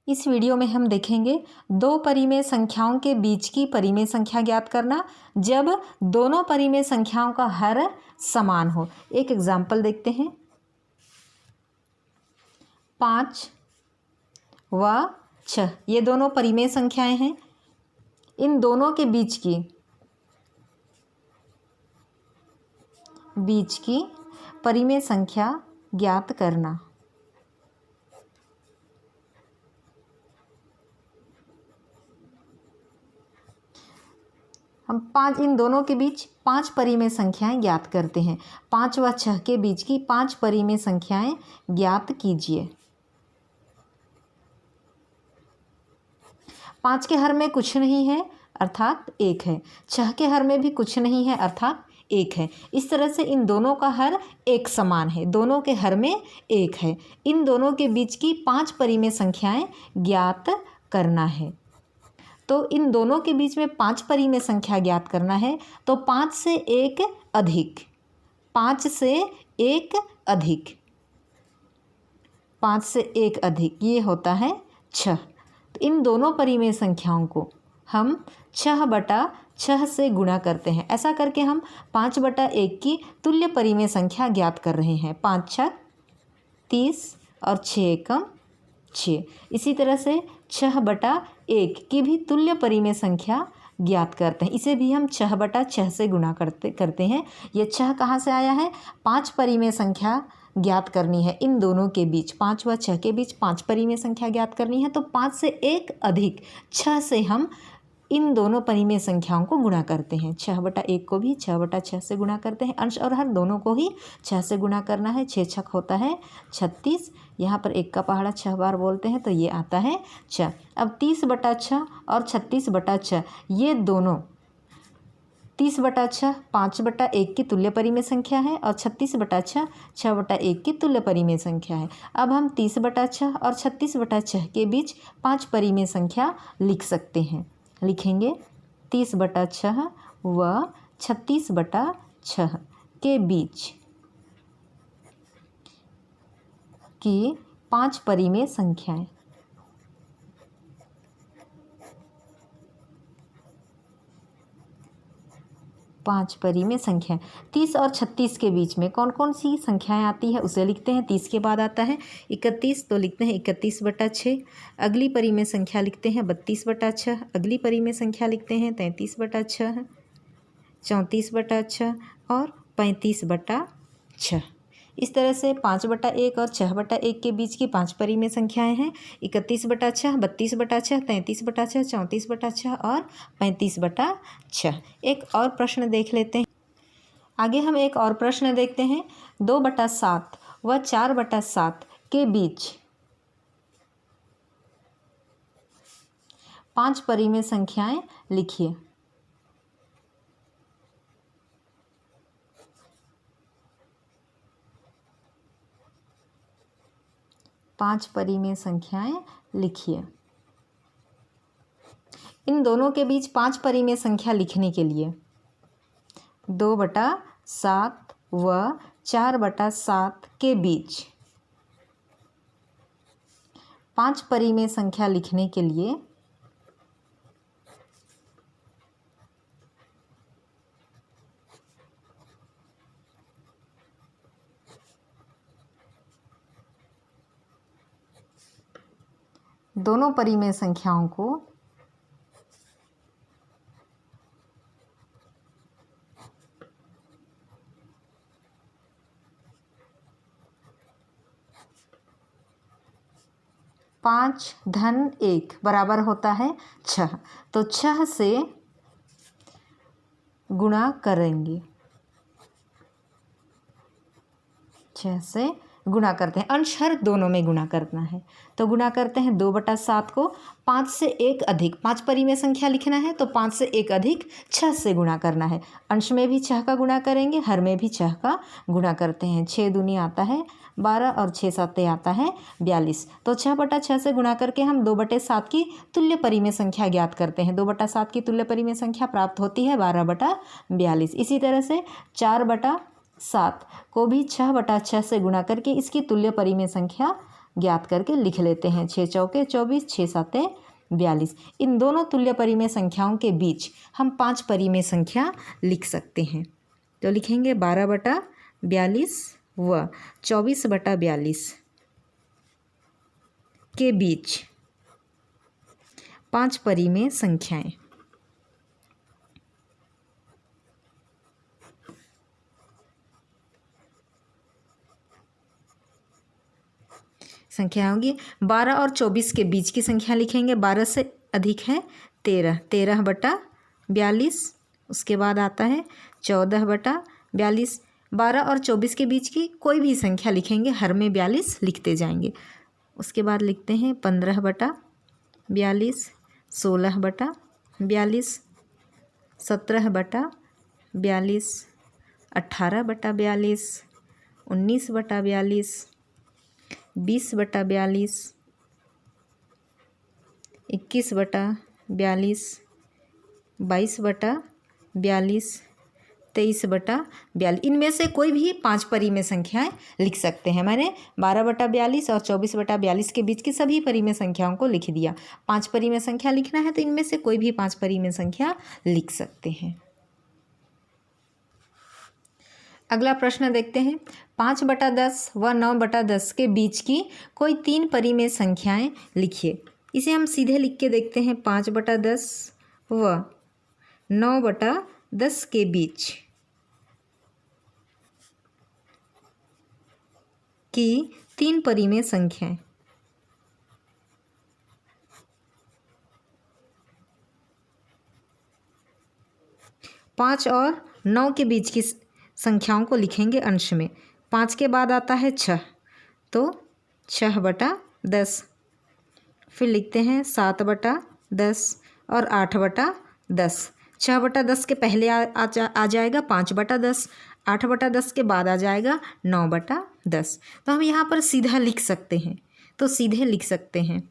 इस वीडियो में हम देखेंगे दो परिमेय संख्याओं के बीच की परिमेय संख्या ज्ञात करना जब दोनों परिमेय संख्याओं का हर समान हो। एक एग्जाम्पल देखते हैं। 5 व 6 ये दोनों परिमेय संख्याएं हैं। इन दोनों के बीच की परिमेय संख्या ज्ञात करना। हम इन दोनों के बीच 5 परिमेय संख्याएं ज्ञात करते हैं। 5 व 6 के बीच की 5 परिमेय संख्याएं ज्ञात कीजिए। 5 के हर में कुछ नहीं है अर्थात 1 है। 6 के हर में भी कुछ नहीं है अर्थात 1 है। इस तरह से इन दोनों का हर एक समान है, दोनों के हर में 1 है। इन दोनों के बीच की 5 परिमेय संख्याएं ज्ञात करना है। तो इन दोनों के बीच में 5 परिमेय संख्या ज्ञात करना है तो 5 से 1 अधिक 5 से 1 अधिक 5 से 1 अधिक ये होता है 6। तो इन दोनों परिमेय संख्याओं को हम 6/6 से गुणा करते हैं। ऐसा करके हम 5/1 की तुल्य परिमेय संख्या ज्ञात कर रहे हैं। 5 6 30 और 6 एकम 6। इसी तरह से 6/1 की भी तुल्य परिमेय संख्या ज्ञात करते हैं। इसे भी हम 6/6 से गुणा करते हैं। ये 6 कहाँ से आया है? 5 परिमेय संख्या ज्ञात करनी है इन दोनों के बीच। 5 व 6 के बीच 5 परिमेय संख्या ज्ञात करनी है तो 5 से 1 अधिक 6 से हम इन दोनों परिमेय संख्याओं को गुणा करते हैं। 6/1 को भी 6/6 से गुणा करते हैं। अंश और हर दोनों को ही 6 से गुणा करना है। 6 छक होता है 36। यहाँ पर 1 का पहाड़ा 6 बार बोलते हैं तो ये आता है 6। अब 30/6 और 36/6 ये दोनों 30/6 5/1 की तुल्य परिमेय संख्या है और 36/6 6/1 की तुल्य परिमेय संख्या है। अब हम 30/6 और 36/6 के बीच 5 परिमेय संख्या लिख सकते हैं। लिखेंगे 30/6 व 36/6 के बीच की 5 परिमेय संख्याएं। पांच परिमेय संख्याएं 30 और 36 के बीच में कौन कौन सी संख्याएं आती है उसे लिखते हैं। 30 के बाद आता है 31 तो लिखते हैं 31/6। अगली परिमेय संख्या लिखते हैं 32/6। अगली परिमेय संख्या लिखते हैं 33/6, 34/6 और 35/6। इस तरह से 5/1 और 6/1 के बीच की 5 परिमेय संख्याएं हैं। 31/6, 32/6, 33/6, 34/6 और 35/6। एक और प्रश्न देख लेते हैं। आगे हम एक और प्रश्न देखते हैं। 2/7 व 4/7 के बीच 5 परिमेय संख्याएं लिखिए। पांच परिमेय संख्याएं लिखिए। इन दोनों के बीच 5 परिमेय संख्या लिखने के लिए 2/7 व 4/7 के बीच 5 परिमेय संख्या लिखने के लिए दोनों परिमेय संख्याओं को पाँच धन 1 बराबर होता है 6। तो 6 से गुणा करेंगे। 6 से गुणा करते हैं। अंश हर दोनों में गुणा करना है तो गुणा करते हैं। 2/7 को 5 से 1 अधिक 5 परिमेय संख्या लिखना है तो 5 से 1 अधिक 6 से गुणा करना है। अंश में भी 6 का गुणा करेंगे, हर में भी 6 का गुणा करते हैं। 6 दूनी आता है 12 और 6 7 आता है 42। तो 6/6 से गुणा करके हम 2/7 की तुल्य परिमेय संख्या ज्ञात करते हैं। 2/7 की तुल्य परिमेय संख्या प्राप्त होती है 12/42। इसी तरह से 4/7 को भी 6/6 से गुणा करके इसकी तुल्य परिमेय संख्या ज्ञात करके लिख लेते हैं। 6 चौके 24, 6 साते 42। इन दोनों तुल्य परिमेय संख्याओं के बीच हम 5 परिमेय संख्या लिख सकते हैं। तो लिखेंगे 12/42 व 24/42 के बीच 5 परिमेय संख्याएं। संख्या होगी 12 और 24 के बीच की संख्या लिखेंगे। 12 से अधिक है 13, 13/42। उसके बाद आता है 14/42। 12 और 24 के बीच की कोई भी संख्या लिखेंगे, हर में 42 लिखते जाएंगे। उसके बाद लिखते हैं 15/42, 16/42, 17/42, 18/42, 19/42, 20/42, 21/42, 22/42, 23/42। इनमें से कोई भी 5 परिमेय संख्याएं लिख सकते हैं। मैंने 12/42 और 24/42 के बीच की सभी परिमेय संख्याओं को लिख दिया। 5 परिमेय संख्या लिखना है तो इनमें से कोई भी 5 परिमेय संख्या लिख सकते हैं। अगला प्रश्न देखते हैं। 5/10 व 9/10 के बीच की कोई 3 परिमेय संख्याएं लिखिए। इसे हम सीधे लिख के देखते हैं। 5/10 व 9/10 के बीच की 3 परिमेय संख्याएं। पाँच और 9 के बीच की संख्याओं को लिखेंगे अंश में। 5 के बाद आता है 6, तो 6/10। फिर लिखते हैं 7/10 और 8/10। 6/10 के पहले आ जाएगा 5/10, 8/10 के बाद आ जाएगा 9/10। तो हम यहाँ पर सीधा लिख सकते हैं। तो सीधे लिख सकते हैं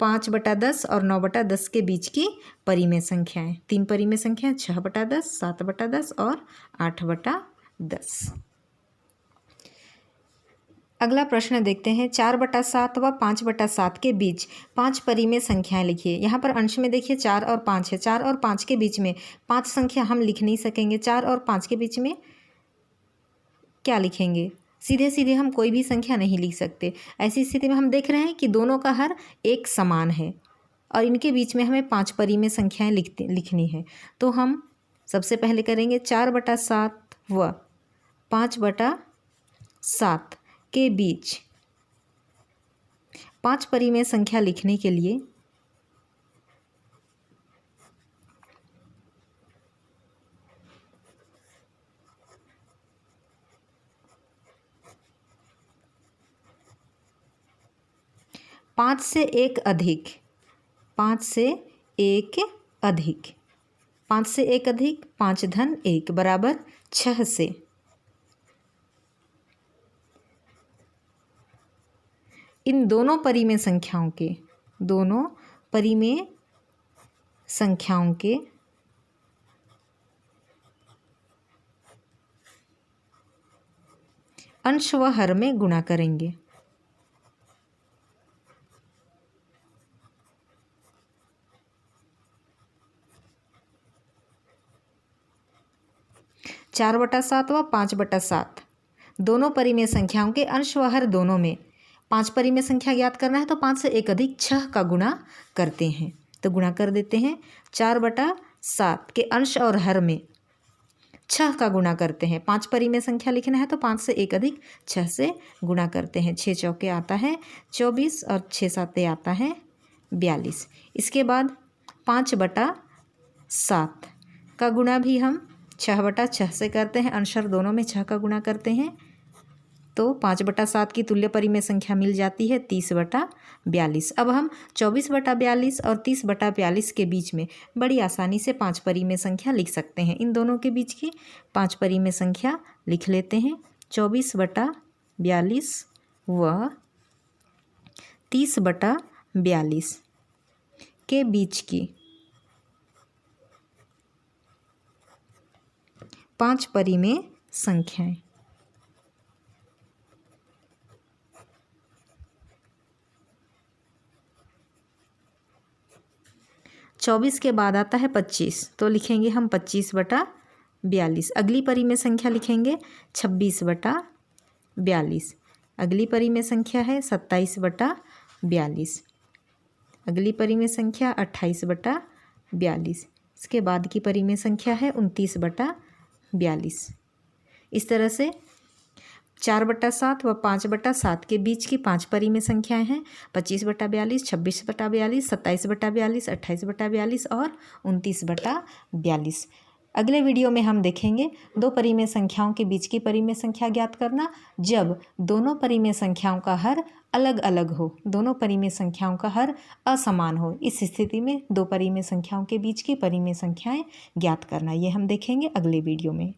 5/10 और 9/10 के बीच की परिमेय संख्याएं। 3 परिमेय संख्याएं 6/10, 7/10 और 8/10। अगला प्रश्न देखते हैं। 4/7 व 5/7 के बीच 5 परिमेय संख्याएं लिखिए। यहाँ पर अंश में देखिए 4 और 5 है। 4 और 5 के बीच में 5 संख्या हम लिख नहीं सकेंगे। 4 और 5 के बीच में क्या लिखेंगे? सीधे सीधे हम कोई भी संख्या नहीं लिख सकते। ऐसी स्थिति में हम देख रहे हैं कि दोनों का हर एक समान है और इनके बीच में हमें 5 परिमेय संख्याएं लिखनी है। तो हम सबसे पहले करेंगे 4/7 व 5/7 के बीच 5 परिमेय संख्या लिखने के लिए पाँच से एक अधिक 5 धन 1 बराबर 6 से इन दोनों परिमेय संख्याओं के अंश व हर में गुणा करेंगे। चार बटा सात व 5/7 दोनों परिमेय संख्याओं के अंश व हर दोनों में 5 परिमेय संख्या ज्ञात करना है तो 5 से एक अधिक 6 का गुणा करते हैं। तो गुणा कर देते हैं। 4/7 के अंश और हर में 6 का गुणा करते हैं। 5 परिमेय संख्या लिखना है तो 5 से एक अधिक 6 से गुणा करते हैं। 6 चौके आता है 24 और 6 साते आता है 42। इसके बाद 5/7 का गुणा भी हम 6/6 से करते हैं। अंशर दोनों में 6 का गुणा करते हैं तो 5/7 की तुल्य परिमेय संख्या मिल जाती है 30/42। अब हम 24/42 और 30/42 के बीच में बड़ी आसानी से 5 परिमेय संख्या लिख सकते हैं। इन दोनों के बीच की 5 परिमेय संख्या लिख लेते हैं। 24/42 व 30/42 के बीच की 5 परिमेय संख्याएं। 24 के बाद आता है 25, तो लिखेंगे हम 25/42। अगली परिमेय संख्या लिखेंगे 26/42। अगली परिमेय संख्या है 27/42। अगली परिमेय संख्या 28/42। इसके बाद की परिमेय संख्या है 29/42। इस तरह से 4/7 व 5/7 के बीच की 5 परिमेय संख्याएं हैं। 25/42, 26/42, 27/42, 28/42 और 29/42। अगले वीडियो में हम देखेंगे दो परिमेय संख्याओं के बीच की परिमेय संख्या ज्ञात करना जब दोनों परिमेय संख्याओं का हर अलग अलग हो, दोनों परिमेय संख्याओं का हर असमान हो। इस स्थिति में दो परिमेय संख्याओं के बीच की परिमेय संख्याएं ज्ञात करना, ये हम देखेंगे अगले वीडियो में।